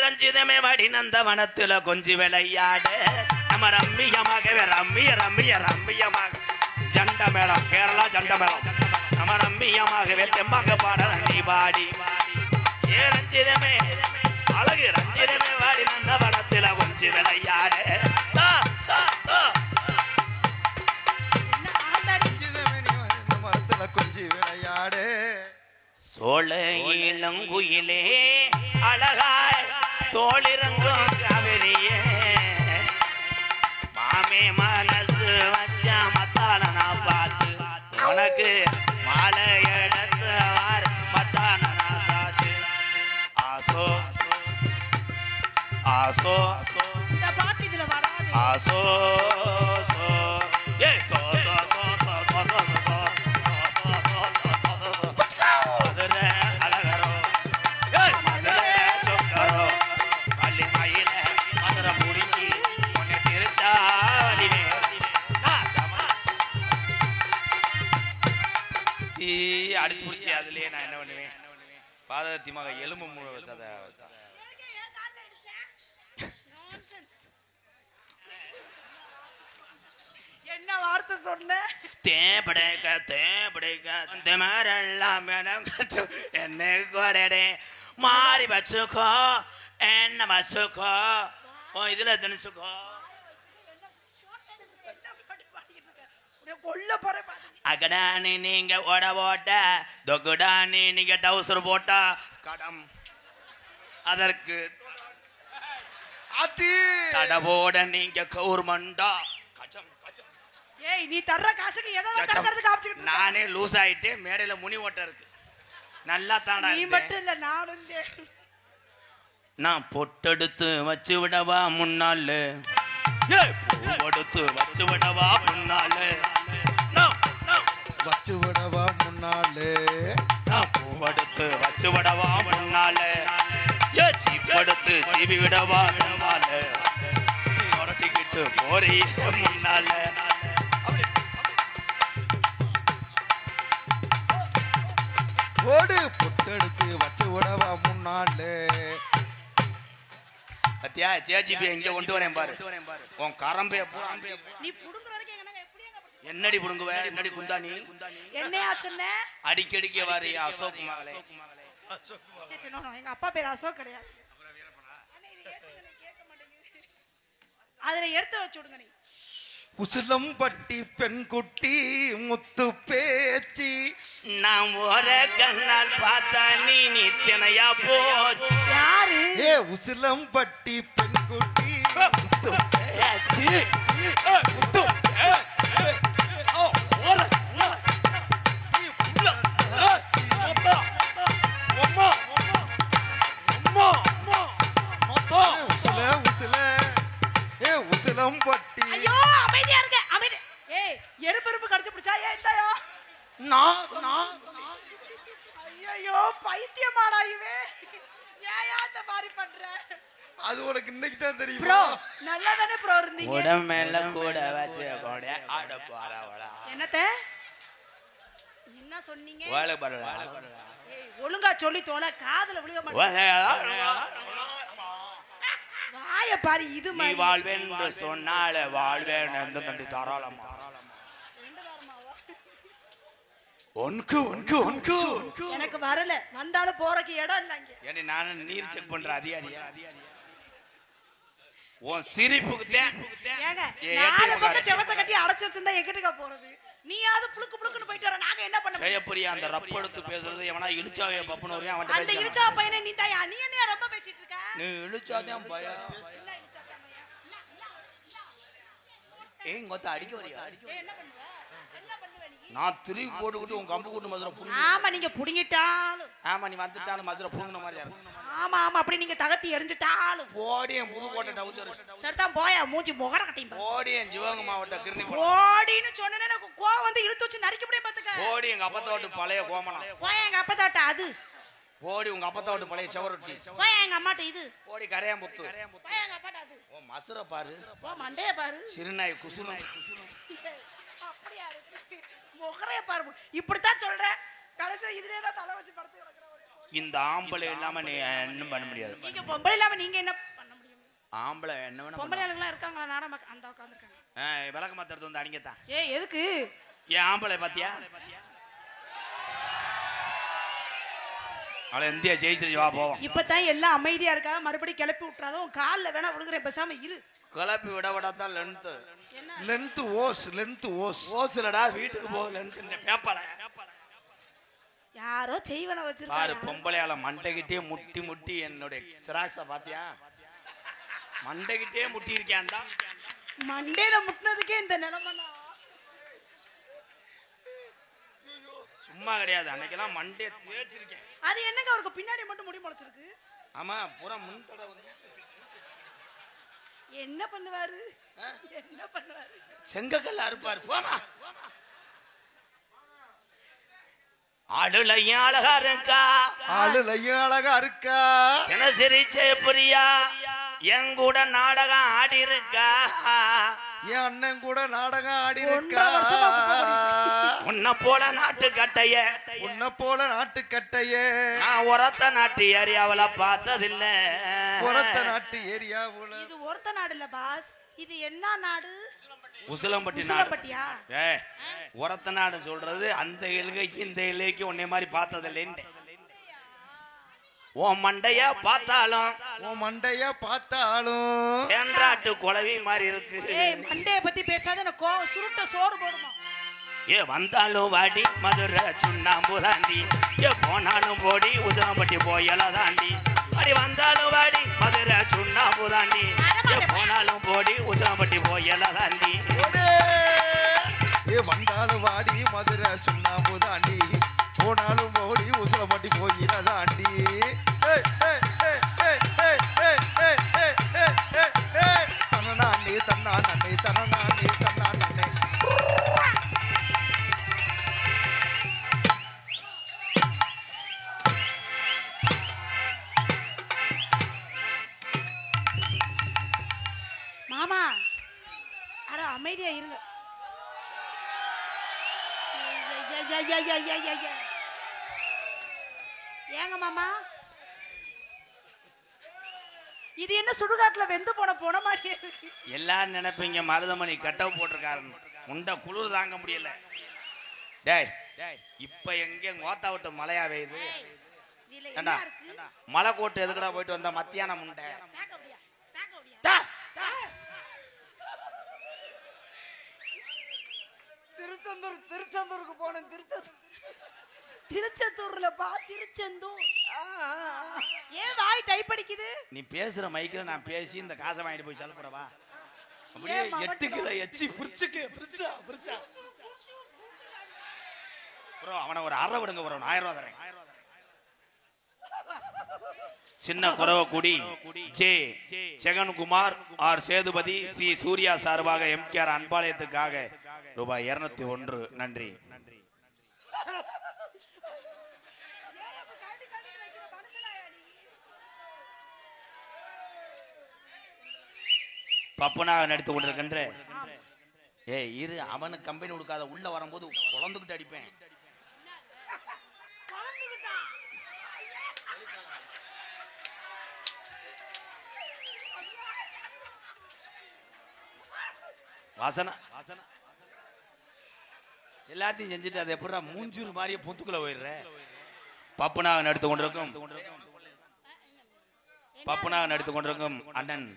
ரஞ்சிதமே வாடி நந்தவனத்துல கொஞ்சி விளையாடு நம்ம ரம்மியமாக ரம்மியமாக ஜண்ட மேளம் கேரளா ஜண்ட மேளம் நம்ம ரம்மியமாகவே தெம்மாக பாட நீ பாடி ஏ ரஞ்சிதமே அழகு ரஞ்சிதமே வாடி நந்தவனத்துல கொஞ்சி விளையாடு கொஞ்சி விளையாடு சோழ இளங்குயிலே அழகாய் தோளிறங்கும் காவிரியே மாமே மனசு வச்சா மத்தான நான் பார்த்து உனக்கு மாலை எடுத்து வார் மத்தான நான் காத்து ஆசோ ஆசோ இந்த பாட்டு இதுல வராது ஆசோ சோ ஏ சோ சோ சோ சோ சோ சோ அடிச்சு பிடிச்சி அதுலயே நான் என்ன பண்ணுவேன் பாதகத்தியமாக எலும்பு என்ன வார்த்தை சொன்ன என்ன கொடே மாறி வச்சுக்கோ என்ன வச்சுக்கோ இதுல திணிச்சுக்கோ அகடானி நீங்க ஓட போட்ட தொகுடானி நீங்க டவுசர் போட்டா கடம் அதற்கு தடவோட நீங்க கவுர்மண்டா ஏய் நீ தர்ற காசுக்கு ஏதோ தரறது காமிச்சிட்டு நானே லூஸ் ஆயிட்டு மேடையில முனி ஓட்ட இருக்கு நல்லா தாண்டா நீ மட்டும் இல்ல நானும் நான் பொட்டெடுத்து வச்சு விடவா முன்னால பூவெடுத்து வச்சு விடவா முன்னால வச்சு விடவா முன்னாலே பூவெடுத்து வச்சு விடவா முன்னால சீப்படுத்து சீவி விடவா முன்னால உரட்டிக்கிட்டு போறீ முன்னால ஓடு பொட்டெடுத்து வச்சு விடவா முன்னாலே அத்தியா ஜேஜிபி எங்க கொண்டு வரேன் பாரு உன் கரம்பே நீ புடுங்குற வரைக்கும் எங்க எப்படி என்னடி புடுங்குவே என்னடி குந்தானி என்னையா சொன்ன அடிக்கடிக்க வாரி அசோக் மகளே சே நோ எங்க அப்பா பேர் அசோக் கிடையாது அதுல எடுத்து வச்சு விடுங்க நீ உசிலம்பட்டி பெண்குட்டி முத்து பேச்சி நான் ஒரு கண்ணால் பார்த்தா நீ சினையா போச்சு யாரு ஏ உசிலம்பட்டி பெண்குட்டி முத்து பேச்சி முத்து உசிலம்பட்டி ஐயோ அமைதியா இருங்க அமைதி ஏய் எறும்பெறுப்பு கடிச்சு பிடிச்சா ஏன் இந்தாயோ ஐயோ பைத்தியமாடா இவே ஏயா இந்த மாதிரி பண்ற அது உனக்கு இன்னைக்கு தான் தெரியும் ப்ரோ நல்லா தானே ப்ரோ இருந்தீங்க உடம்பேல கூட வச்சு கூட ஆட போறவளா என்னத்த என்ன சொன்னீங்க வேலை பண்ணல ஏய் ஒழுங்கா சொல்லி தோல காதுல விழுக மாட்டேன் வாய பாரு இது நீ வாழ்வேன் என்று சொன்னால வாழ்வேன் என்று தண்டி தாராளமா எனக்கு வரல வந்தாலும் போறக்கு இடம் இல்லங்க ஏடி நானும் நீர் செக் பண்ற அதிகாரியா உன் சிரிப்புக்கு ஏங்க நாலு பக்கம் செவத்தை கட்டி அடைச்சு வச்சிருந்தா எங்கிட்டுக்க போறது நீயாவது புளுக்கு புளுக்குன்னு போயிட்டு வர நாங்க என்ன பண்ண செய்யப்படியா அந்த ரப்ப எடுத்து பேசுறது எவனா இழுச்சாவே பப்பன வரையும் அவன் அந்த இழுச்சா பையனை நீ தாயா நீ என்ன ரொம்ப பேசிட்டு இருக்க நீ இழுச்சாதான் பயம் ஏய் கொத்த அடிக்க வரியா என்ன பண்ணுவ என்ன பண்ணுவ நீ நான் திருப்பி போட்டுக்கிட்டு உன் கம்பு கூட்டு மதுரை புடுங்க ஆமா நீங்க புடிங்கிட்டாலும் ஆமா நீ வந்துட்டாலும் மதுரை புடுங்கின மாதிரி இருக்கு ஆமா ஆமா அப்படி நீங்க தகத்தி எரிஞ்சிட்டாலும் போடியன் புது கோட்டை டவுசர் சரிதான் போயா மூஞ்சி முகர கட்டியும் போடியன் சிவகங்கை மாவட்டம் கிருணி ஓடின்னு சொன்னேனே எனக்கு கோவம் வந்து இழுத்து வச்சு நரிக்க முடியும் பாத்துக்க போடி எங்க அப்பத்தோட்டு பழைய கோமணம் போயா எங்க அப்பதாட்ட அது போடி உங்க அப்பத்தோட்டு பழைய செவரொட்டி போயா எங்க அம்மாட்ட இது போடி கரையாம்புத்து போயா எங்க அப்பாட்ட அது ஓ மசுர பாரு ஓ மண்டைய பாரு சிறுநாய் குசுனம் அப்படியா இருக்கு முகரைய பாரு இப்படித்தான் சொல்றேன் கடைசியில இதுலயே தான் தலை வச்சு படுத்து கிடக்குற இந்த ஆம்பளை இல்லாம நீ என்ன பண்ண முடியாது. நீங்க பொம்பளை இல்லாம நீங்க என்ன பண்ண முடியும்? ஆம்பளை என்ன வேணா பொம்பளை ஆளுங்களா இருக்காங்களா? நாடகம் அந்த உட்கார்ந்திருக்காங்க. விளக்கு மாத்துறது வந்து அடிங்கத்தான். ஏய் எதுக்கு? ஏன் ஆம்பளை பாத்தியா? அவளை இந்தியா ஜெயிச்சிருச்சு, வா போவோம். இப்பதான் எல்லாம் அமைதியா இருக்காங்க, மறுபடியும் கிளப்பி விட்டுறாதும். காலில் வேணா விழுகுறேன், பேசாம இரு. கிளப்பி விட விடாதான் லென்த். லென்த் ஓஸ், லென்த் ஓஸ். ஓஸ்லடா வீட்டுக்கு போக லென்த் இந்த பேப்பல. யாரோ செய்வன பாரு வச்சிருக்காரு. பொம்பளையால மண்டைகிட்டே முட்டி முட்டி என்னுடைய சிராக்ஸ பாத்தியா? மண்டைகிட்டே முட்டி இருக்கியாண்டா. மண்டையில முட்டினதுக்கே இந்த நிலைமைனா சும்மா கிடையாது. அன்னைக்கெல்லாம் மண்டைய தேய்ச்சிருக்கேன். அது என்னங்க அவருக்கு பின்னாடி மட்டும் முடி முளைச்சிருக்கு? ஆமா பூரா முன் தடவை. என்ன பண்ணுவாரு? என்ன பண்ணுவாரு? செங்கக்கல்ல அறுப்பாரு. போமா. ஆளுலையும் அழகா இருக்கா, ஆளுலையும் அழகா இருக்கா, தினசரி சேப்பரியா என் கூட நாடகம் ஆடி இருக்கா, என் அண்ணன் கூட நாடகம் ஆடி இருக்கா, உன்ன போல நாட்டு கட்டைய, உன்ன போல நாட்டு கட்டைய நான் ஒரத்த நாட்டு ஏரியாவுல பார்த்ததில்ல. ஒரத்த நாட்டு ஏரியாவுல. இது ஒருத்த நாடு இல்ல பாஸ், இது என்ன நாடு? உசிலம்பட்டி நாடு. உசிலம்பட்டியா? ஒரத்த நாடு சொல்றது அந்த இலகைக்கு இந்த இலகைக்கு உன்னை மாதிரி பார்த்ததில்லை. உன் மண்டைய பார்த்தாலும், உன் மண்டைய பார்த்தாலும் தேன்றாட்டு குளவி மாதிரி இருக்கு. ஏய் மண்டைய பத்தி பேசாத, எனக்கு சுருட்ட சோறு போடுமா? ஏ வந்தாலும் வாடி மதுரை சுண்ணாம்பு தாண்டி, ஏ போனாலும் போடி உசிலம்பட்டி போயல தாண்டி. அடி வந்தாலும் வாடி மதுரை சுண்ணாம்பு தாண்டி, ஏ போனாலும் போடி உசிலம்பட்டி போயல தாண்டி. ஏ வந்தாலும் வாடி மதுரை சுண்ணாம்பு தாண்டி, போனாலும் போடி உசிலம்பட்டி போயில தாண்டி. தன்னானே தன்னானே தன்னானே தன்னானே. மாமா அட அமைதியா இருங்க. ஏங்க மாமா, இது என்ன சுடுகாட்டுல வெந்து போன மாதிரி இருக்கு? எல்லாரும் நினைப்பீங்க மருதமணி கட்டவு போட்டிருக்காருன்னு. உண்ட குளிர் தாங்க முடியல. டேய் இப்ப எங்க கோத்தா விட்டு மழையா பெய்யுது. இதுல ஏண்டா என்ன இருக்கு? மலை கோட்டு எதுக்குடா போயிட்டு வந்த மத்தியானம் முண்டை? பேக்க அப்படியா? பேக்க அப்படியா? திருச்செந்தூருக்கு போனேன். திருச்செந்தூர்ல பா, திருச்செந்தூர். ஏன் வாய் டைப் அடிக்குது? நீ பேசுற மைக்கில நான் பேசி இந்த காசை வாங்கிட்டு போய் செலப்படவா? அப்படியே ஏன் மறக்கணும்? 8 கிலோ எச்சி பிரிச்சா ப்ரோ, அவனை ஒரு அரை விடுங்க ப்ரோ, 1000 ரூபா தரேன். சின்ன Kuravakkudi J Jegankumar R Sethupathi C Surya சார்பாக எம்கேஆர் அன்பாலயத்துக்காக ரூபாய் 201. நன்றி. பப்புனாக நடித்து கொண்டிருக்கின்ற இரு அவனுக்கு கம்பெனி கொடுக்காத, உள்ள வரும்போது குழந்துகிட்டு அடிப்பேன். வாசனா எல்லாத்தையும் செஞ்சுட்டு அதை எப்படா மூஞ்சூர் மாதிரியே பொந்துக்குள்ள போயிடுற. பப்புனாக நடித்து கொண்டிருக்கும் அண்ணன்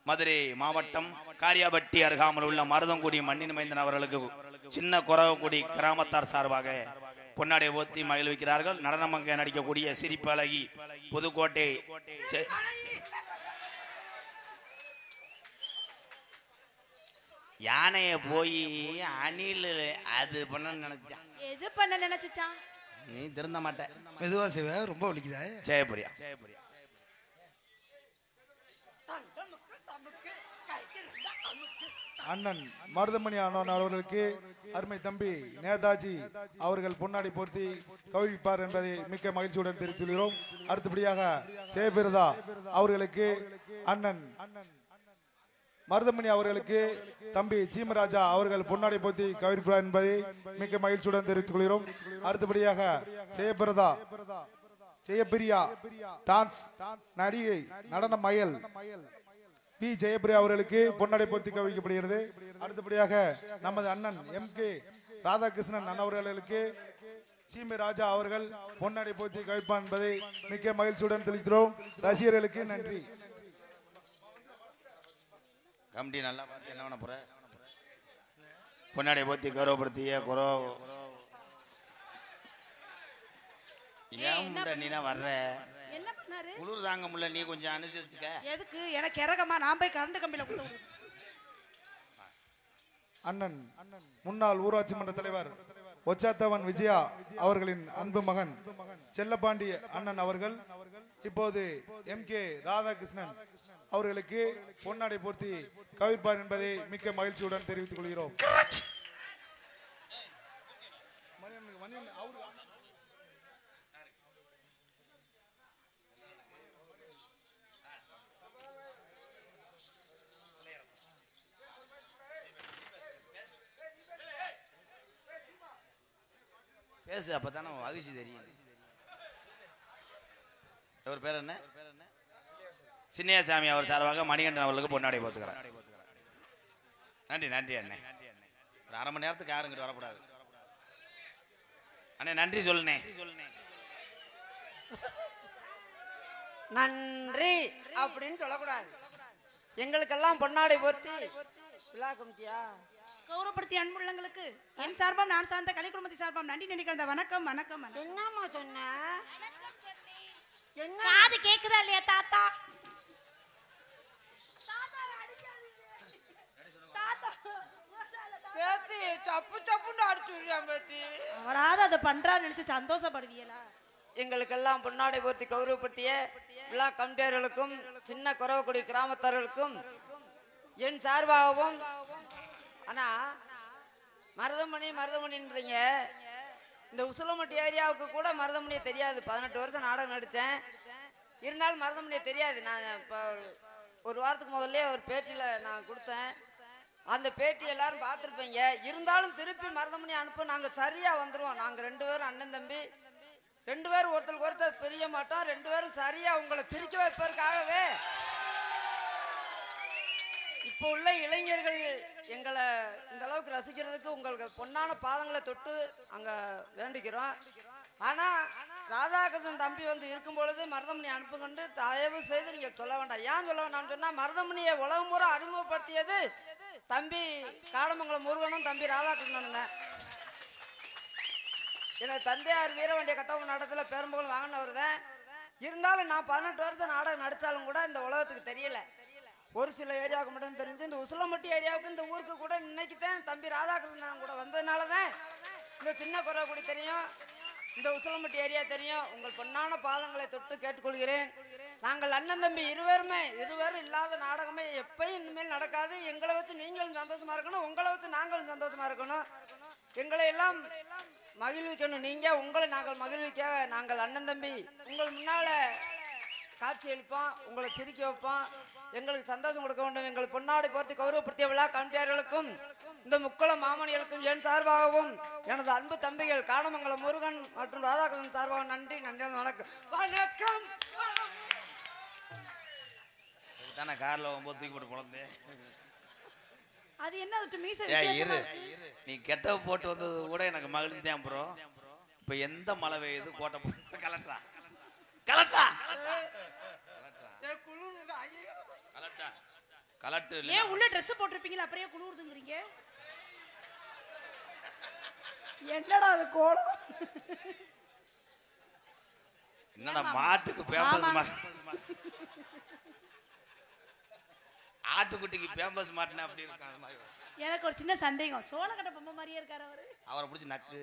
மதுரை மாவட்டம் காரியாபட்டி அருகாமல் உள்ள மருதங்குடி மண்ணின் மைந்தன் அவர்களுக்கு சின்ன குறவக்குடி கிராமத்தார் சார்பாக பொன்னாடை ஓத்தி மகிழ்விக்கிறார்கள். நடனமங்க நடிக்கக்கூடிய சிரிப்பழகி புதுக்கோட்டை யானைய போய் அணில் அது பண்ண நினைச்சான். எது பண்ண நினைச்சான்? நீ திருந்த மாட்ட. மெதுவா செய்வ, ரொம்ப வலிக்குதா? ஜெயபிரியா அண்ணன் மருதமணி அண்ணன் அவர்களுக்கு அருமை தம்பி நேதாஜி அவர்கள் பொன்னாடி போர்த்தி கௌரவிப்பார் என்பதை மிக்க மகிழ்ச்சியுடன் தெரிவித்துள்ளோம். அடுத்தபடியாக சேபிரதா அவர்களுக்கு அண்ணன் மருதமணி அவர்களுக்கு தம்பி சீமராஜா அவர்கள் பொன்னாடி போர்த்தி கௌரவிப்பார் என்பதை மிக்க மகிழ்ச்சியுடன் தெரிவித்துக் கொள்கிறோம். அடுத்தபடியாக சேபிரதா ஜெயபிரியா டான்ஸ் நடிகை நடன மயல் பி ஜெயபிரியா அவர்களுக்கு பொன்னாடை போர்த்தி கௌரவிக்கப்படுகிறது. அடுத்தபடியாக நமது அண்ணன் MK ராதாகிருஷ்ணன் அண்ணவர்களுக்கு சீமை ராஜா அவர்கள் பொன்னாடை போர்த்தி கவிப்பான் என்பதை மிக்க மகிழ்ச்சியுடன் தெரிவிக்கிறோம். ரசிகர்களுக்கு நன்றி. கமிட்டி நல்லா பார்த்து என்ன பண்ண போற? பொன்னாடை போத்தி கௌரவப்படுத்திய ஏன் நீனா வர்ற? என்ன பண்ணாரு? குளிர் தாங்க முடியல, நீ கொஞ்சம் அனுசரிச்சுக்க. எதுக்கு? எனக்கு இறக்கமா நான் போய் கரண்ட் கம்பியில குத்து. அண்ணன் முன்னாள் ஊராட்சி மன்ற தலைவர் ஒச்சாத்தவன் விஜயா அவர்களின் அன்பு மகன் செல்லப்பாண்டி அண்ணன் அவர்கள் இப்போது MK ராதாகிருஷ்ணன் அவர்களுக்கு பொன்னாடை போர்த்தி கவிழ்ப்பார் என்பதை மிக்க மகிழ்ச்சியுடன் தெரிவித்துக் கொள்கிறோம். பேசு, அப்பதானே மகிழ்ச்சி தெரியும். அவர் பேர் என்ன? சின்னையசாமி அவர் சார்பாக மணிகண்டன் அவர்களுக்கு பொன்னாடை போத்துக்கிறார். நன்றி நன்றி அண்ணே. ஒரு அரை மணி நேரத்துக்கு யாருங்கிட்ட வரக்கூடாது அண்ணே. நன்றி சொல்லுனே. நன்றி அப்படின்னு சொல்லக்கூடாது. எங்களுக்கெல்லாம் பொன்னாடை போர்த்தி விழா கமிட்டியா கௌரவப்படுத்திய அன்புள்ளங்களுக்கு என் சார்பாம் நான் சார்ந்த கலை குடும்பத்தை சார்பாம் நன்றி நினைக்கிறத. வணக்கம் வணக்கம். என்னம்மா சொன்ன? என்ன காது கேக்குதா இல்லையா தாத்தா? பேத்தி சப்பு சப்புன்னு அடிச்சுடுறான் பேத்தி. அவராவது அதை பண்றான்னு நினைச்சு சந்தோஷப்படுவீங்களா? எங்களுக்கெல்லாம் பொன்னாடை போர்த்தி கௌரவப்படுத்திய விழா கமிட்டியர்களுக்கும் சின்ன குறவக்குடி கிராமத்தார்களுக்கும் என் சார்பாகவும். ஆனா மருதமணின்றீங்க. இந்த உசிலம்பட்டி ஏரியாவுக்கு கூட மருதமணியை தெரியாது. 18 வருஷம் நாடகம் நடித்தேன். இருந்தாலும் மருதமணியை தெரியாது. நான் இப்போ ஒரு வாரத்துக்கு முதல்ல ஒரு பேட்டியில நான் கொடுத்தேன். அந்த பேட்டி எல்லாரும் பார்த்துருப்பீங்க. இருந்தாலும் திருப்பி மருதமணி அனுப்ப நாங்கள் சரியா வந்துடுவோம். நாங்கள் 2 பேரும் அண்ணன் தம்பி, 2 பேரும் ஒருத்தருக்கு ஒருத்தர் பிரிய மாட்டோம். 2 பேரும் சரியா உங்களை சிரிக்க வைப்பதற்காகவே இப்போ உள்ள இளைஞர்கள் எங்களை இந்த அளவுக்கு ரசிக்கிறதுக்கு உங்களுக்கு பொன்னான பாதங்களை தொட்டு அங்க வேண்டிக்கிறோம். ஆனா ராதாகிருஷ்ணன் தம்பி வந்து இருக்கும் பொழுது மருதமணி அனுப்புகண்டு தயவு செய்து நீங்க சொல்ல வேண்டாம். ஏன் சொல்ல வேண்டாம்னு சொன்னா மருதமணியை உலகம் முறை அறிமுகப்படுத்தியது தம்பி காடமங்கலம் முருகனும் தம்பி ராதாகிருஷ்ணன் தான். எனக்கு தந்தையார் வீரவண்டிய கட்டபொம்மன் நாடகத்துல பெரும்புகழ் வாங்கினவர் தான். இருந்தாலும் நான் 18 வருஷம் நாடகம் நடிச்சாலும் கூட இந்த உலகத்துக்கு தெரியல. ஒரு சில ஏரியாவுக்கு மட்டும் தெரிஞ்சு. இந்த உசிலம்பட்டி ஏரியாவுக்கு இந்த ஊருக்கு கூட இன்னைக்கு தான் தம்பி ராதாகிருஷ்ணன் கூட வந்ததுனால தான் இந்த சின்ன குறவக்குடி தெரியும், இந்த உசிலம்பட்டி ஏரியா தெரியும். உங்கள் பொன்னான பாதங்களை தொட்டு கேட்டுக்கொள்கிறேன். நாங்கள் அண்ணன் தம்பி இருவரும் இல்லாத நாடகமே எப்பயும் இனிமேல் நடக்காது. எங்களை வச்சு நீங்களும் சந்தோஷமா இருக்கணும், உங்களை வச்சு நாங்களும் சந்தோஷமா இருக்கணும். எங்களை எல்லாம் மகிழ்விக்கணும். நீங்க உங்களை நாங்கள் மகிழ்விக்க நாங்கள் அண்ணன் தம்பி உங்கள் முன்னால காட்சி அளிப்போம், உங்களை சிரிக்க வைப்போம், எங்களுக்கு சந்தோஷம் கொடுக்க வேண்டும். எங்கள் பொன்னாடை போர்த்தி கௌரவப்படுத்திய விழா கமிட்டியார்களுக்கும் இந்த முக்குளம் மாமணிகளுக்கும் என் சார்பாகவும் எனது அன்பு தம்பிகள் காடமங்கலம் முருகன் மற்றும் ராதாகிருஷ்ணன் சார்பாக நன்றி நன்றி வணக்கம். வணக்கம். தானே கார்ல போகும்போது தூக்கி போட்டு குழந்தை அது என்ன மீசை இரு. நீ கெட்ட போட்டு வந்தது கூட எனக்கு மகிழ்ச்சி தான் ப்ரோ. இப்ப எந்த மழை பெய்யுது கோட்டை போட்டு கலட்டா கலட்டா கலட்டு. ஏன் உள்ள Dress போட்டிருப்பீங்களா அப்படியே குளிருதுங்கறீங்க? என்னடா அது கோலம்? என்னடா மாட்டுக்கு பேம்பஸ் ஆட்டுக்குட்டிக்கு பேம்பஸ் மாட்டினா அப்படி இருக்காங்க. எனக்கு ஒரு சின்ன சந்தேகம். சோளக்கட்ட பொம்மை மாதிரியே இருக்காரு அவரு. அவரை பிடிச்சி நக்கு.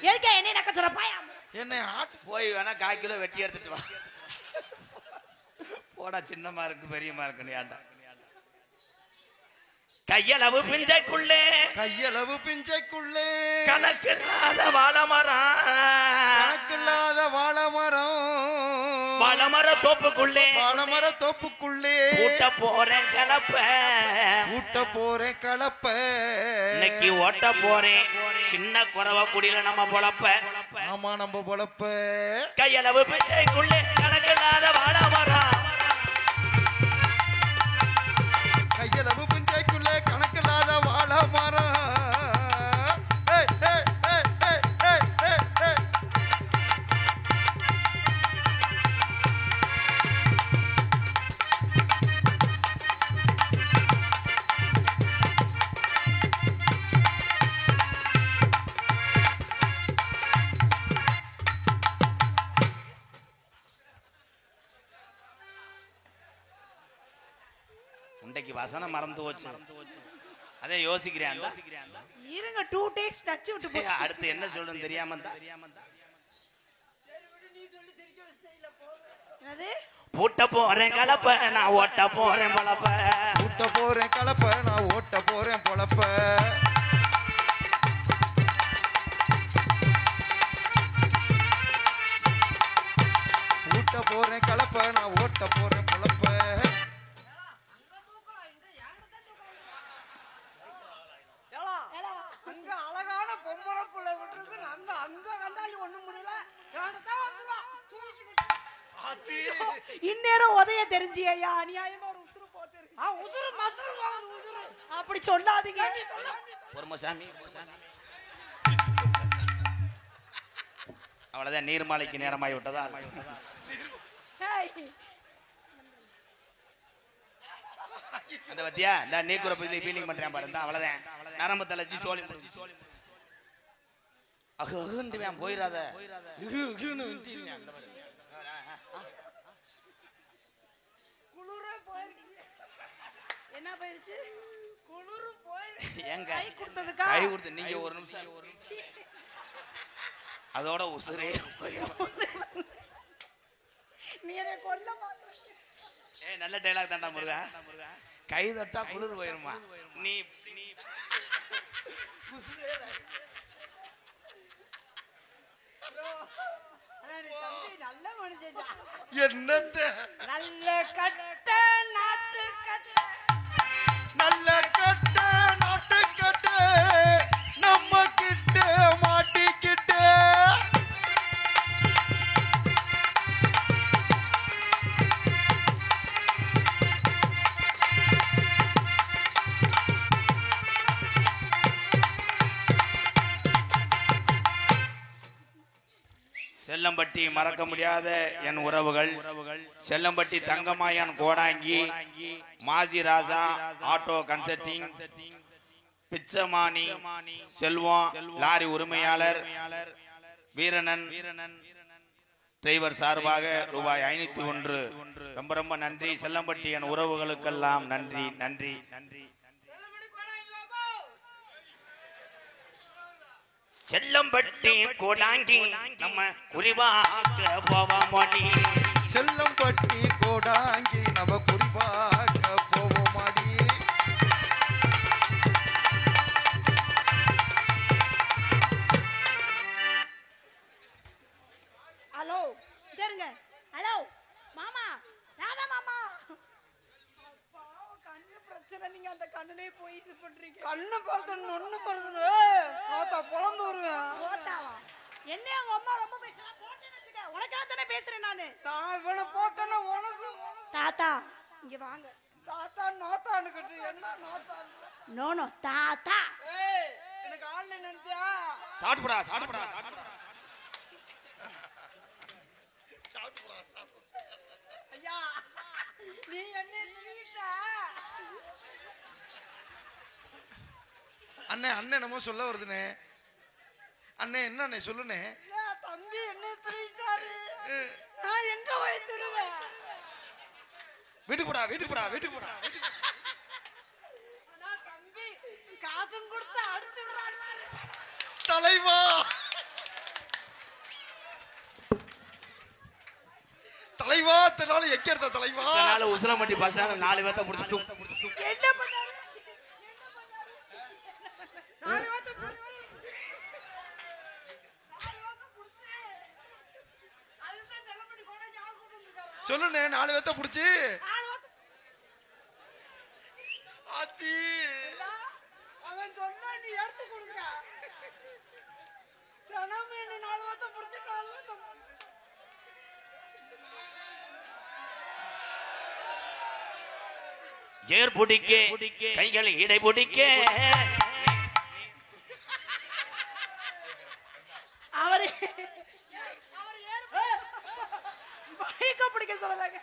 எதுக்கு என்ன நக்க சொல்றப்பாயா? என்ன ஆட்டு போய் வேணா 1/4 கிலோ வெட்டி எடுத்துட்டு வா. போடா சின்னமா இருக்கு பெரியமா இருக்கு. ஏன்டா கையளவு பிஞ்சைக்குள்ளே கணக்கில்லாத வாழமரம் வாழமர தோப்புக்குள்ளே ஊட்ட போறேன் கலப்ப இன்னைக்கு ஓட்ட போறேன் சின்ன குறவ குடியில நம்ம பொழப்ப ஆமா நம்ம பொழப்ப கையளவு பிச்சைக்குள்ளே கணக்கில்லாத வாழ மரம் கையளவு பிஞ்சைக்குள்ள கணக்கில்லாத வாழ மரம் உண்டைக்கு வசனம் மறந்து போச்சு அதே யோசிக்கிறேன் இருங்க 2 days நச்சு விட்டு போச்சு அடுத்து என்ன சொல்லணும் தெரியாம என்னது பூட்ட போறேன் கலப்ப நான் ஓட்ட போறேன் பொழப்ப கூட்ட போறேன் கலப்ப நான் ஓட்ட போறேன் பொழப்ப கூட்ட போறேன் கலப்ப நான் ஓட்ட போறேன் பொழப்ப அங்க அழகான பொம்பளை புள்ள விட்டுருக்கு அங்க அங்க வந்தாலும் ஒண்ணும் முடியல இந்நேரம் உதய தெரிஞ்சி ஐயா அநியாயமா ஒரு உசுறு போட்டு உசுறு மசுறு போகுது உசுறு அப்படி சொல்லாதீங்க பொறுமசாமி அவ்வளவுதான் நீர்மாலைக்கு நேரமாகி விட்டதா ஹேய், அந்த பத்தியா இந்த நீக்குற பத்தி ஃபீலிங் பண்றேன் பாரு இந்த அவ்வளவுதான் நரம்பு தலைச்சி சோழி அகுந்துவேன் போயிடாத குளிரே போயிருக்கு என்ன போயிருச்சு குளிரு போயிருக்கு ஏங்க கை கொடுத்ததுக்கா கை கொடுத்து நீங்க ஒரு நிமிஷம் அதோட உசுரே நீ என்ன கொல்ல மாட்டே நல்ல டைலாக் தாண்டா முருகா கை தட்டா குளிர் போயிருமா நீ நல்ல மனுஷன் என்னத்த நல்ல கட்ட நாட்டு கட்ட நல்ல கட்ட நாட்டு கட்ட நம்ம கிட்ட மாட்டிக்கிட்ட செல்லம்பட்டி மறக்க முடியாத என் உறவுகள் செல்லம்பட்டி தங்கமாயன் கோடாங்கி மாஜி ராஜா ஆட்டோ கன்சல்டிங் பிச்சமானி செல்வம் லாரி உரிமையாளர் வீரனன் டிரைவர் சார்பாக ரூபாய் 501 ரொம்ப ரொம்ப நன்றி செல்லம்பட்டி என் உறவுகளுக்கெல்லாம் நன்றி நன்றி நன்றி செல்லம்பட்டி கோடாங்கி நம்ம குறிவாக்க போவோமாடி செல்லம்பட்டி கோடாங்கி நம்ம குறிப்பாக்க போவோமாடி ஹலோ இருங்க ஹலோ மாமா ராதா மாமா கண்ணு பிரச்சனை நீங்க அந்த கண்ணுலயே போய் இது பண்றீங்க கண்ணு பறந்து ஒண்ணு பறந்து பார்த்தா பொழந்து வருவேன் போட்டாவா என்ன உங்க அம்மா ரொம்ப பேசுறா போட்டேன்னு வச்சுக்க உனக்காக தானே பேசுறேன் நானு நான் இவனை போட்டேன்னா உனக்கு தாத்தா இங்க வாங்க தாத்தா நாத்தான்னு கட்டு என்ன நாத்தான் நோ நோ தாத்தா ஏய் எனக்கு ஆன்லைன் நினைச்சியா சாப்பிடுடா ஐயா நீ என்ன தீட்ட அண்ணே அண்ணன் நம்ம சொல்ல வருதுனே அண்ணே என்ன அண்ணே சொல்லுனே தம்பி என்ன திருட்டாரு நான் எங்க போய் திருவேன் வீட்டுக்கு போடா நான் தம்பி காசும் கொடுத்து அடுத்து விடுறாரு தலைவா தலைவா தனால எக்கறத தலைவா அதனால உசிலம்பட்டி பசங்க 4 பேத்த புடிச்சிட்டு என்ன பண்ணாரு நாலு வார்த்தை புடிச்சு அதுதான் செல்லப்படி கூட யார் கூட்டு வந்திருக்காரா சொல்லுனே 4 பேத்த புடிச்சு நாலு வார்த்தை ஆத்தி அவன் சொன்னா நீ எடுத்து கொடுங்க ரணமேனு 4 வார்த்தை புடிச்சு 4 வார்த்தை ஏர் பிடிக்க கைகள் இடை பிடிக்க அவரு பைக்க பிடிக்க சொல்லலாங்க.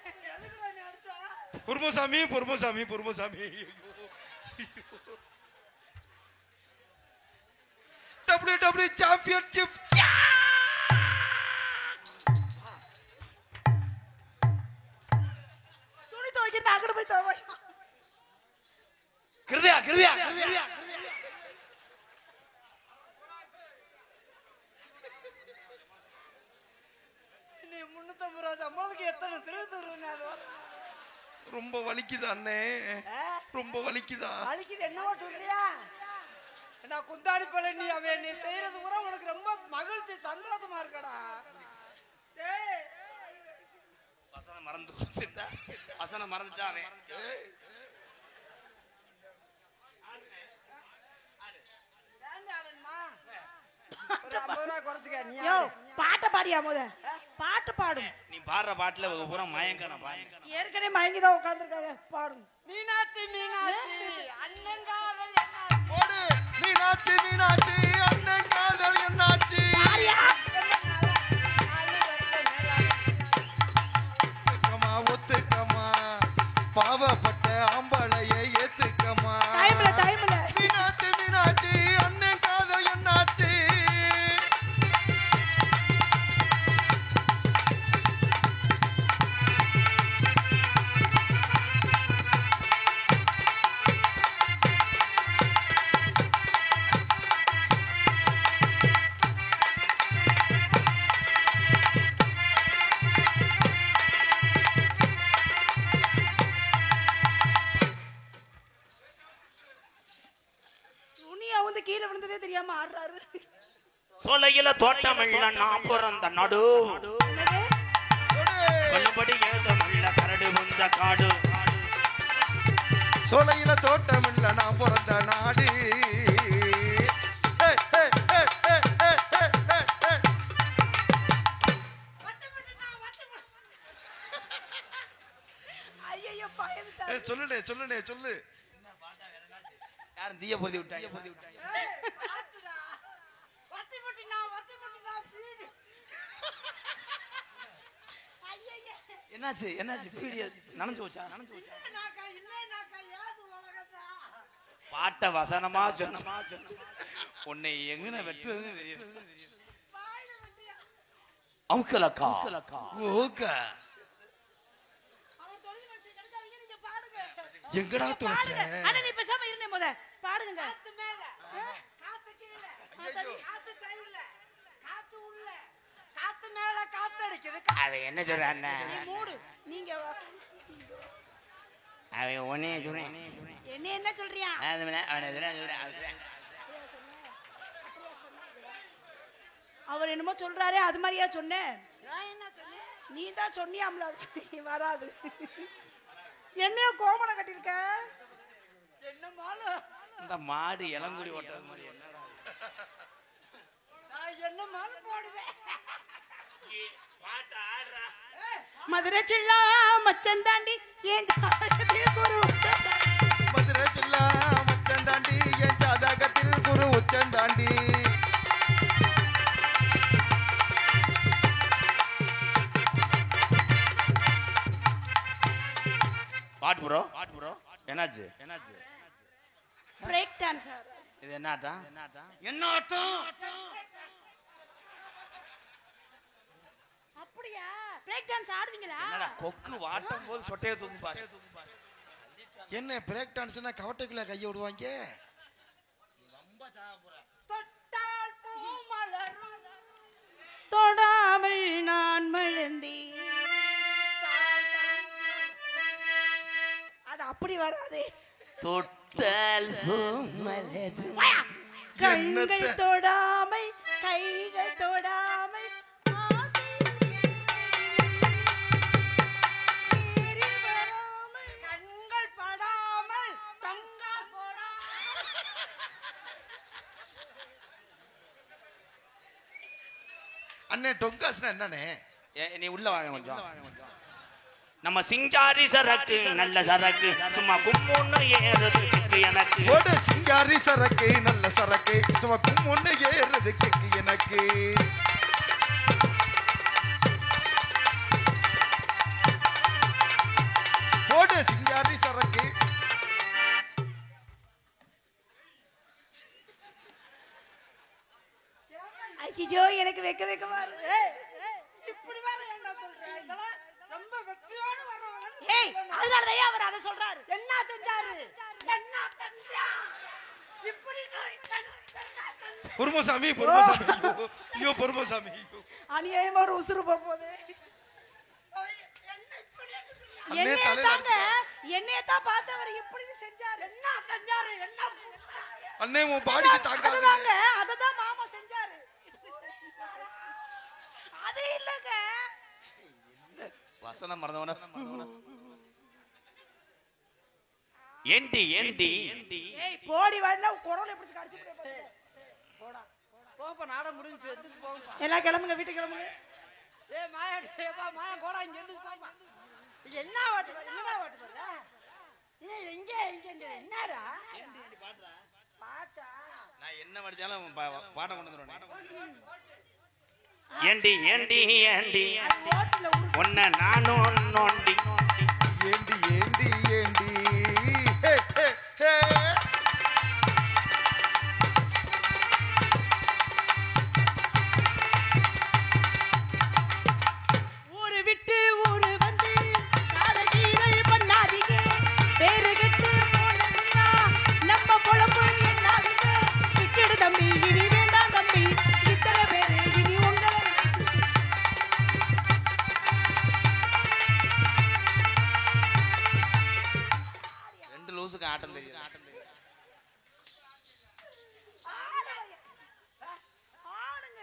பொறுமசாமி பொறுமசாமி பொறுமசாமி WWE சாம்பியன்ஷிப் துணி துவைக்க அங்கட போய் துவை. கிருதியா கிருதியா நீ 350 ரூபா சம்பளத்துக்கு எத்தனை திரு தருவீங்க? ரொம்ப வலிக்குது அண்ணே, ரொம்ப வலிக்குதா? வலிக்குது என்னவோ சொல்றியா? நான் குந்தாடி பழனி அவன் நீ செய்யறது கூட உனக்கு ரொம்ப மகிழ்ச்சி சந்தோஷமா இருக்கடா. டேய் வசனம் மறந்து போச்சுடா. வசனம் மறந்துட்டானே. ஒரு 50 ரூபா குறைச்சுக்க நீ. யோ பாட்டை பாடியா முத? பாட்டு பாடும். நீ பாடுற பாட்டுல பூரா மயங்கன பாயங்க. ஏற்கனவே மயங்கி தான் உட்கார்ந்திருக்காங்க. பாடும். மீனாட்சி மீனாட்சி அண்ணன் காதல் ஓடு மீனாட்சி மீனாட்சி அண்ணன் காதல் என்னாச்சு? ஒத்துக்கமா ஒத்துக்கமா பாவப்பட்ட ஆம்பளையை ஏத்துக்கமா. டைம்ல மீனாட்சி மீனாட்சி அண்ணன் காதல் என்னாச்சு? துணியா வந்து கீழே விழுந்ததே தெரியாம ஆடுறாரு. சோலையில தோட்டம் இல்ல நான் பிறந்த நடு. சொல்லுபடி ஏதும் இல்ல கரடு புஞ்ச காடு. சோலையில தோட்டம் இல்ல நான் பிறந்த நாடு. ஐயோ பயந்துட்டாரு. சொல்லுனே சொல்லுனே சொல்லு. யாரும் தீய பொருதி விட்டாங்க. என்னாச்சு என்னாச்சு பீடிய நனைஞ்சு போச்சா? நனைஞ்சு போச்சா? பாட்ட வசனமா சொன்னமா உன்னை எங்கன வெட்டுறதுன்னு தெரியும். அமுக்கலக்கா ஓகா எங்கடா தொலைச்ச? அண்ணா நீ பேசாம இருந்தே முத பாடுங்க. காத்து மேல காத்து கீழ காத்து சைடுல காத்து உள்ள காத்து மேல காத்து அடிக்குது. அவன் என்ன சொல்றான்? நீ மூடு. நீங்க அவன் ஒன்னே சொன்னேன். என்ன என்ன சொல்றியா? அவர் என்னமோ சொல்றாரே அது மாதிரியா சொன்னேன்? நான் என்ன சொன்னேன்? நீ தான் சொன்னியாம்ல அது வராது. என்னையோ கோமணம் கட்டிருக்க. என்ன மாலை? இந்த மாடு இளங்குடி ஓட்டது மாதிரி என்னடா? நான் என்ன மாலை போடுவேன்? பாட்டு ஆடுறா. மதுரை சில்லா மச்சன் தாண்டி ஏன் குரு மதுரை ஜில்லா மச்சந்தாண்டி என் ஜாதகத்தில் குரு உச்சந்தாண்டி. பாட்டு ப்ரோ என்னாச்சு என்னாச்சு? Break dance. இது என்ன ஆட்டம்? என்ன ஆட்டம்? அப்படியா? பிரேக் டான்ஸ் ஆடுவீங்களா? என்னடா கொக்கு வாட்டும் போது சொட்டைய தூக்கு பாரு. என்ன பிரேக் டான்ஸ்னா கவட்டைக்குள்ள கைய விடுவாங்க? தொட்டால் பூ மலரும் தொடாமல் நான் மலர்ந்தேன். அது அப்படி வராதே. தொட்டல் மலரும் கண்கள் தொடாமை கைகள் தொடாமை ஆசை நேரில் வராமல் கண்கள் படாமல் கண்கள் போடாமல் அண்ணே டொங்காஸ்னா என்னண்ணே? நீ உள்ள வாங்க கொஞ்சம். நம்ம சிங்காரி சரக்கு நல்ல சரக்கு சும்மா கும்முன்னு ஏறுது கிக்கு எனக்கு. போடு சிங்காரி சரக்கு நல்ல சரக்கு சும்மா கும்முன்னு ஏறுது கிக்கு எனக்கு. போடு சிங்காரி சரக்கு. ஐயோ எனக்கு வெக்கமா இருக்கு. இப்படி வேற ஏன்டா சொல்ற? இதெல்லாம் ரொம்ப வெற்றியோட வர்றவங்க. ஏய் அதனாலதான் அவர் அதை சொல்றாரு. என்ன செஞ்சாரு? என்ன செஞ்சா? இப்படி பொறுமசாமி ஐயோ பொறுமசாமி அநியாயமா ஒரு உசுறு போகுது. அண்ணே தலையில என்னைய தான் பார்த்து அவர் இப்படி செஞ்சாரு. என்ன செஞ்சாரு? என்ன அண்ணே உன் பாடிக்கு தாக்காது. அததான் மாமா செஞ்சாரு. அது இல்லங்க வசனம் மறந்தவன. ஏண்டி ஏண்டி ஏய் போடி வாடா குரல் எப்படி கடிச்சு போடா போப்பா நாட முடிஞ்சு எதுக்கு போப்பா. எல்லாம் கிளம்புங்க வீட்டுக்கு கிளம்புங்க. ஏய் மாயாடி ஏப்பா மாயா கோடா இங்க எதுக்கு போப்பா. இது என்ன வாட்டு பாரு. ஏய் எங்க என்னடா? பாட்டா நான் என்ன படிச்சாலும் பாடம் கொண்டு வந்துருவேன். ஏண்டி ஏண்டி ஏண்டி ஒன்ன நானும் நோண்டி. ஏண்டி ஏண்டி ஏண்டி ஹே ஹே ஹே. ஊரு விட்டு ஊரு வந்து காதகீரல் பண்ணாதீங்க. பேரு கெட்டு போனதுன்னா நம்ம பொழப்பு என்னாதீங்க. விட்டுடு தம்பி இனி வேண்டாம் தம்பி. இத்தனை பேரு இனி உங்களை ரெண்டு லூசுக்கு ஆட்டம் தெரியும். ஆடுங்க.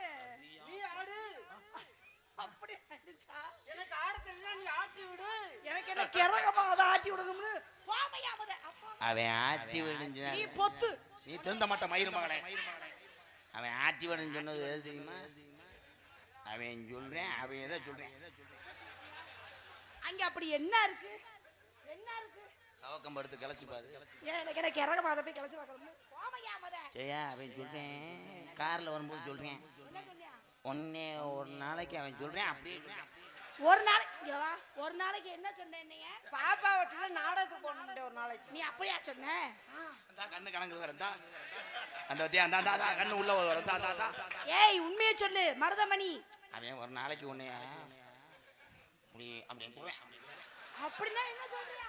நீ ஆடு. அப்படி ஆயிடுச்சா? எனக்கு ஆட தெரியல நீ ஆட்டி விடு. எனக்கு என்ன கிறகமா அதை ஆட்டி விடணும்னு வாமையாமத. அவன் ஆட்டி விடுஞ்சா நீ பொத்து. நீ திருந்த மாட்ட மயிறு மகனே. அவன் ஆட்டி விடுன்னு சொன்னது எது தெரியுமா? அவன் சொல்றேன் அவன் எதை சொல்றேன். அங்க அப்படி என்ன இருக்கு? என்ன இருக்கு? கவக்கம் படுத்து கிளச்சு பாரு. ஏன் எனக்கு என்ன கிறகமா அதை போய் கிளச்சு பார்க்கணும்? வாமையாமத. சரியா அவன் சொல்றேன் கார்ல வரும்போது சொல்றேன். என்ன சொன்னியா? ஒன்னே ஒரு நாளைக்கு அவன் சொல்றேன் அப்படியே சொல்றேன். ஒரு நாளைக்கு என்ன சொன்ன? என்னைய பாப்பா வீட்டுல நாடகத்துக்கு போகணும் ஒரு நாளைக்கு. நீ அப்படியா சொன்ன? கண்ணு கணக்கு வரந்தா அந்த வத்தியா அந்த கண்ணு உள்ள வரந்தா. ஏய் உண்மையை சொல்லு மருதமணி. அவன் ஒரு நாளைக்கு உன்னையா அப்படி அப்படின்னு சொல்றேன். அப்படின்னா என்ன சொல்றியா?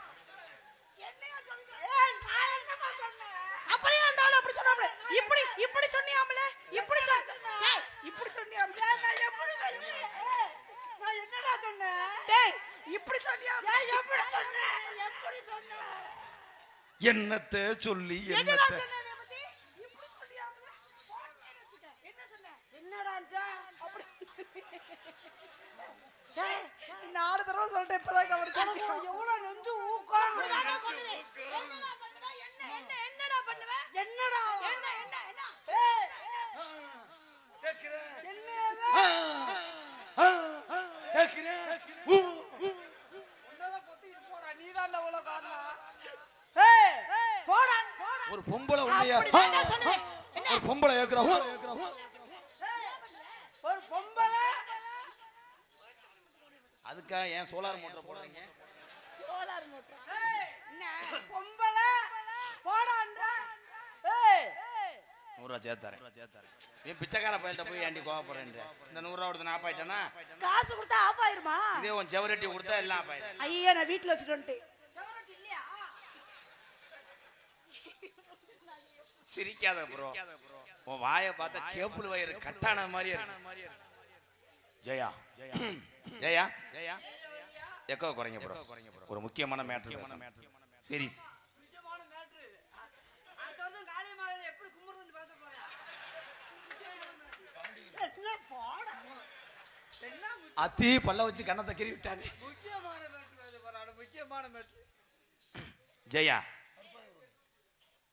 என்னையா சொல்ற? ஏய் நான் என்னமா சொன்னேன்? அப்படியே இருந்தாலும் அப்படி சொன்னாமல. இப்படி சொன்னியாமல. இப்படி ஏய் இப்படி சொன்னியாமல. நான் எப்படி சொன்னேன்? நான் என்னடா சொன்னேன்? டேய் இப்படி சொன்னியாமல. ஏய் எப்படி சொன்னேன்? எப்படி சொன்னேன்? என்னத்தை சொல்லி என்னடா என்னத்தை சொன்னே பத்தி? இப்படி சொன்னியாமல. என்ன சொன்ன? என்னடான்டா? அப்படி டேய் இந்த 6 தடவை சொல்லிட்டேன் இப்பதான் கவனிச்சேன். எவ்வளவு நெஞ்சு ஊக்கம். என்னடா பண்ணுவ? என்னடா பண்ணுவ? என்னடா? என்ன ஏய் ஒரு பொம்பளை உண்மையா ஒரு பொம்பளை ஏக்குறா ஒரு பொம்பளை அதுக்கா ஏன் சோலார் மோட்டர் போடுறீங்க? Solar motor. என்ன பொம்பளை போடான்றா. ஏய் 100 ரூபா சேர்த்தாரேன். ஏன் பிச்சைக்கார பையல்கிட்ட போய் ஏண்டி கோவப்படுறேன்? இந்த 100 ரூபா கொடுத்து நான் ஆஃப் ஆயிட்டேன்னா காசு கொடுத்தா ஆஃப் ஆயிருமா? இதே உன் செவரட்டி கொடுத்தா எல்லாம் ஆஃப் ஆயிடும். ஐயா நான் வீட்டுல வச்சுட்டு வந்துட்டேன். இல்லையா? சிரிக்காத ப்ரோ. உன் வாயை பார்த்தா கேப்புள் வயிறு கட்டான மாதிரி இருக்கு. ஜெயா ஜெயா ஜெயா எக்கோ குறைங்க ப்ரோ. ஒரு முக்கியமான மேட்டர் சீரிஸ். முக்கியமான மேட்ரு. அடுத்த வருஷம் காளி மாதிரி எப்படி கும்பிடுறதுன்னு பேச போறேன். என்ன போடா? என்ன அத்தி பல்ல வச்சு கண்ணத்தை கிரி விட்டானே. முக்கியமான மேட்ரு பேச போறாரு. முக்கியமான மேட்ரு. ஜெயா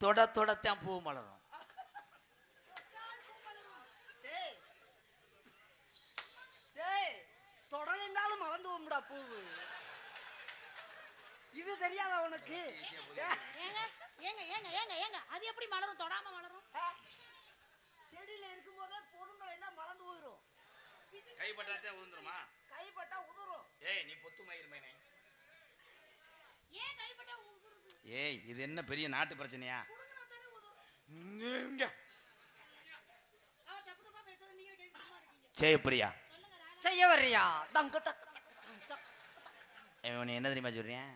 தொடத்தான் பூ மலரும். மலர்ந்து போகும்டா பூவு. இது தெரியாதா உனக்கு? ஏங்க ஏங்க ஏங்க ஏங்க ஏங்க அது எப்படி மலரும்? தொடாம மலரும்? செடியில இருக்கும் போதே பொருங்களை எல்லாம் மலர்ந்து போயிடும். கைப்பட்டாத்தே உதிர்ந்துருமா? கைப்பட்டா உதிரும். ஏய் நீ பொத்து மயிர் மைனே. ஏன் கைப்பட்டா உதிருது? ஏய் இது என்ன பெரிய நாட்டு பிரச்சனையா? குடுங்கனா தானே உதிரும். இங்க அவ தப்பு தப்பா பேசுற, நீங்க கேட்டு சும்மா இருக்கீங்க. ஜெயப்பிரியா செய்ய வர்றியா? தங்க தக்க இவன் என்ன தெரியுமா சொல்றேன்?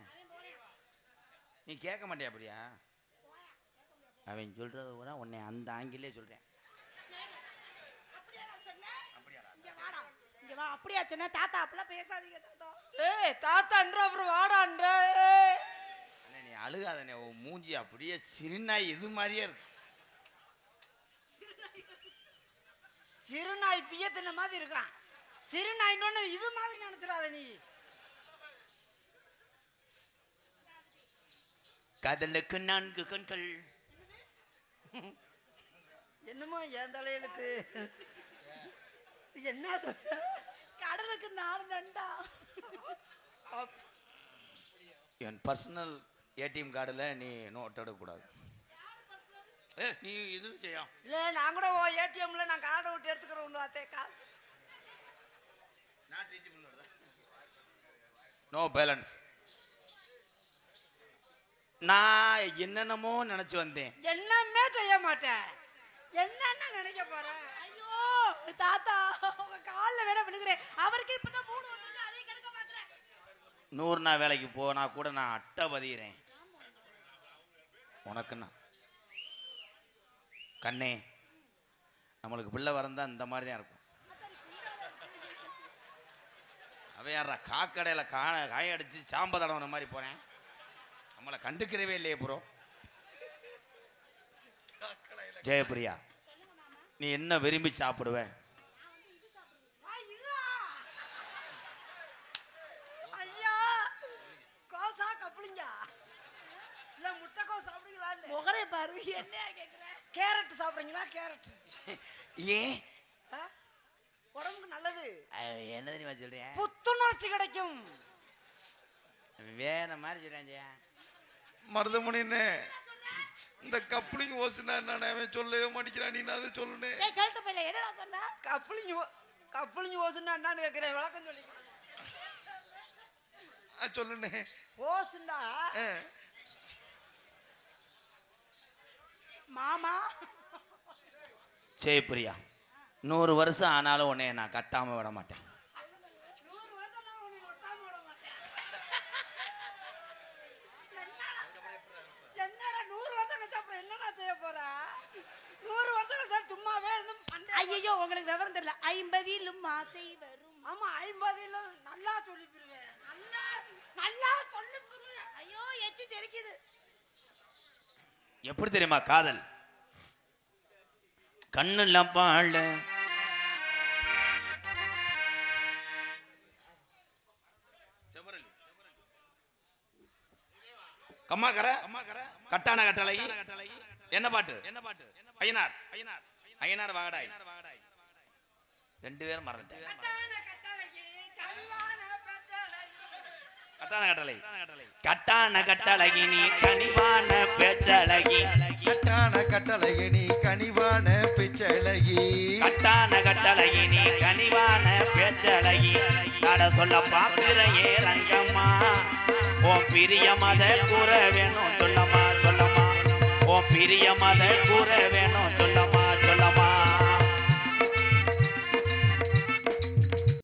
நீ கேட்க மாட்டியா? அப்படியா அவன் சொல்றது கூட உன்னை அந்த ஆங்கிலே சொல்றேன். அப்படியே நான் சொன்னேன். இங்க வாடா. இங்க வா. அப்படியே சொன்னேன். தாத்தா அப்பலாம் பேசாதீங்க தாத்தா. ஏய் தாத்தான்ற அப்புறம் வாடான்ற. அண்ணே நீ அழுகாதண்ணே, உன் மூஞ்சி அப்படியே சிறுநாய் இது மாதிரியே இருக்கு. சிறுநாய் பியத்தின மாதிரி இருக்கான். சிறுநாயின்னு இது மாதிரி நினைச்சிடாத நீ. காதலுக்கு 4 கண்கள். என்னமோ என் தலையெழுத்து என்ன சொல்ற? கடலுக்கு 4 நண்டா. என் பர்சனல் ஏடிஎம் கார்டில் நீ நோட் எடுக்கக்கூடாது. நீ இது செய்யும். இல்ல நான் கூட ஏடிஎம்ல நான் கார்டை விட்டு எடுத்துக்கிறேன். வாத்தே காசு நோ பேலன்ஸ். நான் என்னென்னமோ நினைச்சு வந்தேன். என்னமே செய்ய மாட்டேன். என்னன்னு நினைக்க போறேன்? ஐயோ தாத்தா உங்க கால்ல வேணா விழுகிறேன். அவருக்கு இப்பதான் 3 வந்துருக்கு, அதையும் கெடுக்க மாட்டேன். 100 நாள் வேலைக்கு போனா கூட நான் அட்டை பதிகிறேன். உனக்குன்னா கண்ணே நம்மளுக்கு பிள்ளை வரந்தா இந்த மாதிரி தான் இருக்கும். அவன் யாரா காக்கடையில காய அடிச்சு சாம்ப தடவன மாதிரி போறேன். நம்மளை கண்டுக்கிறவே இல்லையே ப்ரோ. ஜெயப்பிரியா நீ என்ன விரும்பி சாப்பிடுவ? ஐயா கோசா கப்பலிங்க இல்ல முட்டைக்கோஸ் சாப்பிடுவீங்களான்னு முகரை பாரு. என்ன கேக்குற? கேரட் சாப்பிடுறீங்களா? கேரட் ஏன் உடம்புக்கு நல்லது. என்ன தெரியுமா சொல்றேன்? புத்துணர்ச்சி கிடைக்கும். வேற மாதிரி சொல்றேன். மருதமணின்னு இந்த கப்ளிங் ஓசுனா என்னன்னு அவன் சொல்லவே மாட்டேங்கிறான். நீ அதை சொல்லணே. ஏய் கழுத்து பையில என்னடா சொன்ன? கப்பலிங்க ஓசுன்னா என்னன்னு கேட்கிறேன். விளக்கம் சொல்லி சொல்லணே. ஓசுண்டா மாமா. ஜெயப்பிரியா 100 வருஷம் ஆனாலும் உன்னை நான் கட்டாம விட மாட்டேன். 100 வருஷம் நான் உன்னை ஒட்டாம விட மாட்டேன். என்னடா 100 வருஷம் கழிச்சு அப்புறம் என்னடா செய்ய போற? 100 வருஷம் கழிச்சு சும்மாவே இருந்து ஐயோ உங்களுக்கு விவரம் தெரியல. 50லும் ஆசை வரும். ஆமா 50ல நல்லா சொல்லிப்பிடுவேன். நல்லா சொல்லிப்பிடுவேன். ஐயோ எச்சி தெரிக்குது. எப்படி தெரியுமா காதல்? கண்ணுல பாழ கம்மாக்கர கட்டான கட்டளை. என்ன பாட்டு? ஐயனார் ஐயனார் வாகடாய். 2 பேரும் மறந்துட்டேன். கட்டான கட்டளை கட்டான கட்டழகி நீ கனிவான பேச்சழகி. கட்டான கட்டழகி நீ கனிவான பேச்சழகி. கட்டான கட்டழகி நீ கனிவான பேச்சழகி. நட சொல்ல பாக்குறையே ரங்கம்மா. உன் பிரிய மத கூற வேணும் சொல்லம்மா சொல்லம்மா. உன் பிரிய மத கூற வேணும்.